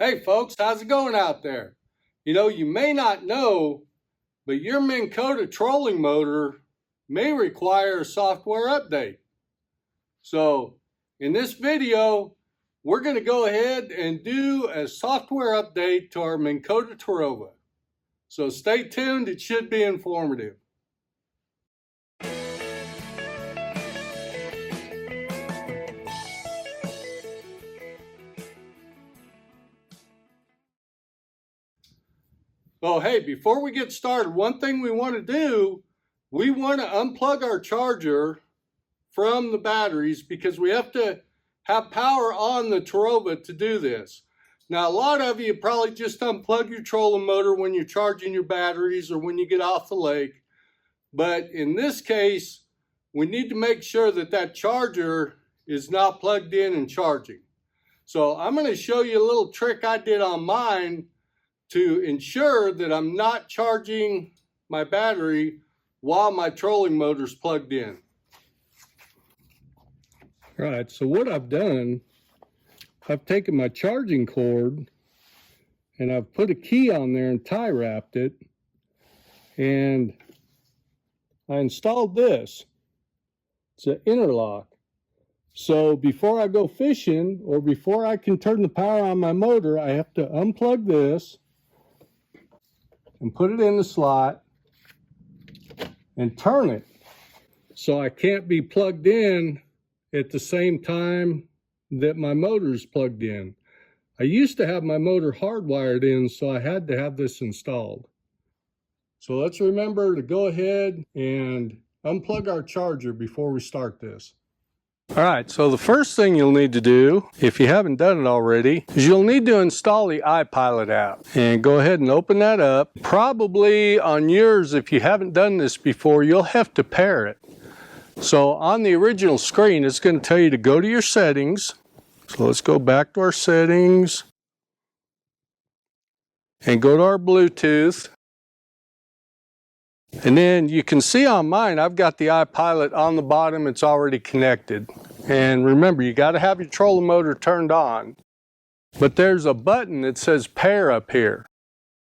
Hey folks, how's it going out there? You may not know, but your Minn Kota trolling motor may require a software update. So in this video, we're going to go ahead and do a software update to our Minn Kota Tarova. So stay tuned, it should be informative. Well, hey, before we get started, one thing we want to do, we want to unplug our charger from the batteries because we have to have power on the Tarova to do this. Now, a lot of you probably just unplug your trolling motor when you're charging your batteries or when you get off the lake. But in this case, we need to make sure that that charger is not plugged in and charging. So I'm going to show you a little trick I did on mine to ensure that I'm not charging my battery while my trolling motor's plugged in. All right, so what I've done, I've taken my charging cord and I've put a key on there and tie wrapped it, and I installed this. It's an interlock. So before I go fishing or before I can turn the power on my motor, I have to unplug this and put it in the slot and turn it. So I can't be plugged in at the same time that my motor's plugged in. I used to have my motor hardwired in, so I had to have this installed. So let's remember to go ahead and unplug our charger before we start this. All right, so the first thing you'll need to do, if you haven't done it already, is you'll need to install the iPilot app. And go ahead and open that up. Probably on yours, if you haven't done this before, you'll have to pair it. So on the original screen, it's going to tell you to go to your settings. So let's go back to our settings and go to our Bluetooth. And then you can see on mine, I've got the iPilot on the bottom. It's already connected. And remember, you got to have your trolling motor turned on. But there's a button that says pair up here.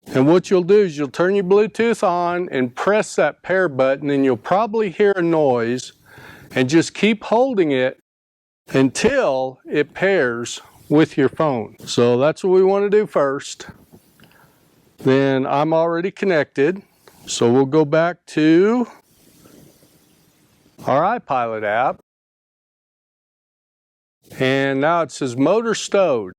And what you'll do is you'll turn your Bluetooth on and press that pair button, and you'll probably hear a noise, and just keep holding it until it pairs with your phone. So that's what we want to do first. Then I'm already connected. So we'll go back to our iPilot app. And now it says motor stowed.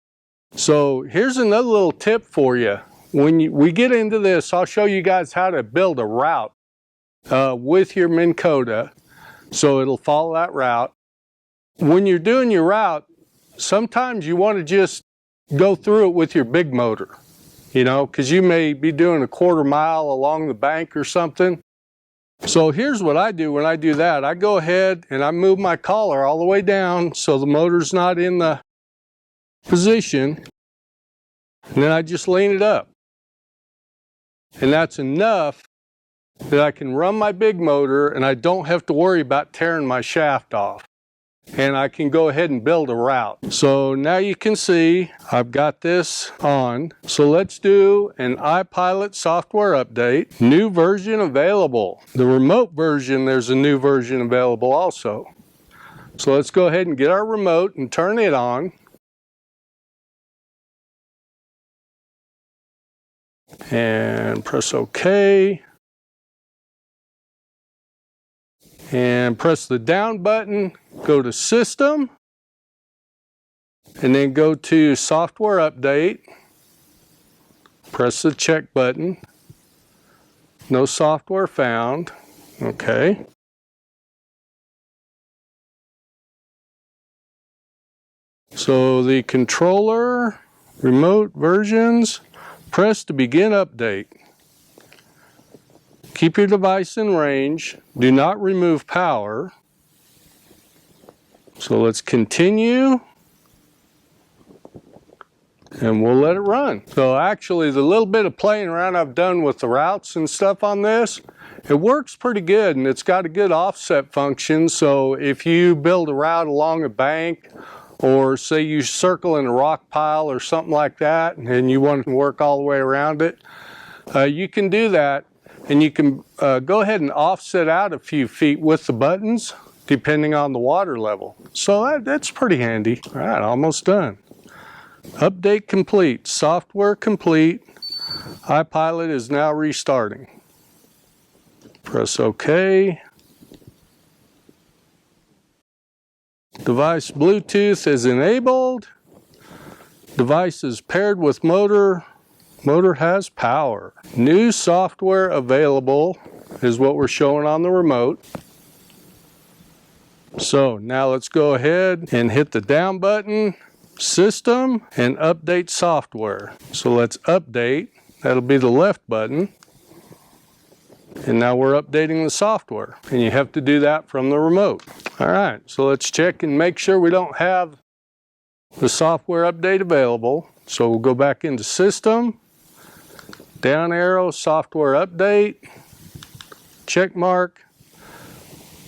So here's another little tip for you. When we get into this, I'll show you guys how to build a route with your Minn Kota. So it'll follow that route. When you're doing your route, sometimes you want to just go through it with your big motor. Because you may be doing a quarter mile along the bank or something. So here's what I do when I do that. I go ahead and I move my collar all the way down so the motor's not in the position. And then I just lean it up. And that's enough that I can run my big motor and I don't have to worry about tearing my shaft off. And I can go ahead and build a route. So now you can see I've got this on. So let's do an iPilot software update. New version available. The remote version, there's a new version available also. So let's go ahead and get our remote and turn it on. And press OK. And press the down button, go to System, and then go to Software Update. Press the check button. No software found. Okay. So the controller, remote versions, press to begin update. Keep your device in range. Do not remove power. So let's continue. And we'll let it run. So actually, the little bit of playing around I've done with the routes and stuff on this, it works pretty good, and it's got a good offset function. So if you build a route along a bank or say you circle in a rock pile or something like that and you want to work all the way around it, you can do that, and you can go ahead and offset out a few feet with the buttons depending on the water level. So that's pretty handy. All right, almost done. Update complete, software complete. iPilot is now restarting. Press OK. Device Bluetooth is enabled. Device is paired with motor. Motor has power. New software available is what we're showing on the remote. So now let's go ahead and hit the down button, system, and update software. So let's update. That'll be the left button. And now we're updating the software. And you have to do that from the remote. All right, so let's check and make sure we don't have the software update available. So we'll go back into System, down arrow, Software Update, check mark,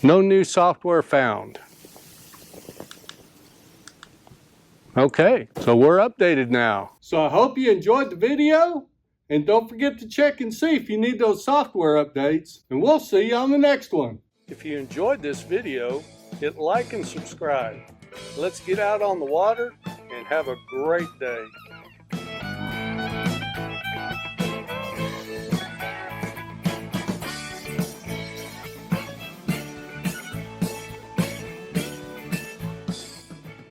no new software found. Okay, so we're updated now. So I hope you enjoyed the video, and don't forget to check and see if you need those software updates, and we'll see you on the next one. If you enjoyed this video, hit like and subscribe. Let's get out on the water and have a great day.